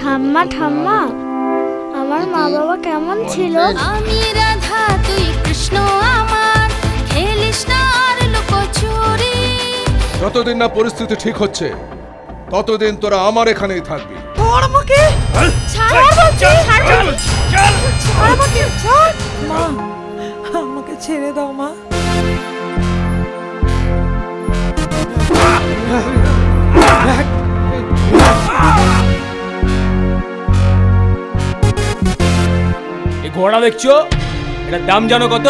ঠাম্মা ঠাম্মা, আমার মা বাবা কেমন ছিল? আমি রাধা তুই কৃষ্ণ আমার, খেলিস না আর লুকোচুরি। যতদিন না পরিস্থিতি ঠিক হচ্ছে ততদিন তোরা আমার এখানেই থাকবি। তোর আমাকে ছাড় বলছি, ছাড় বলছি। আমাকে ছাড় মা, আমাকে ছেড়ে দাও মা। এই ঘোড়া দেখছো, এটার দাম জানো কত?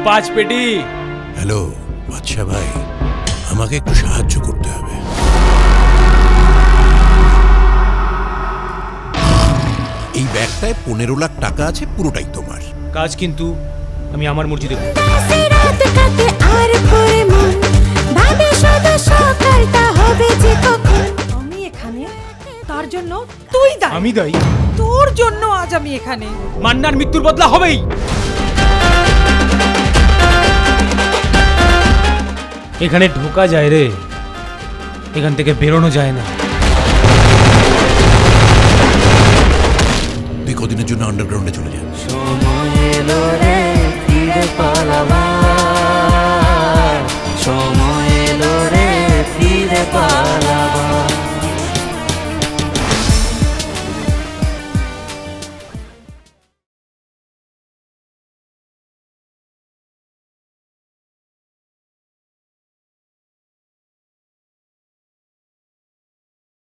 5 পেটি। হ্যালো বাদশা ভাই, আমাকে একটু সাহায্য করতে হবে। এই ব্যাগটায় 15 লাখ টাকা আছে, পুরোটাই তোমার। কাজ কিন্তু আমি আমার মর্জি দেব। আমি এখানে তার জন্য তুই দায়ী। আমি দায়ী? তোর জন্য আজ আমি এখানে। মান্নার মৃত্যুর বদলা হবেই। এখানে ঢোকা যায় রে, এখান থেকে বেরোনো যায় না। তুই কদিনের জন্য আন্ডারগ্রাউন্ডে চলে যা।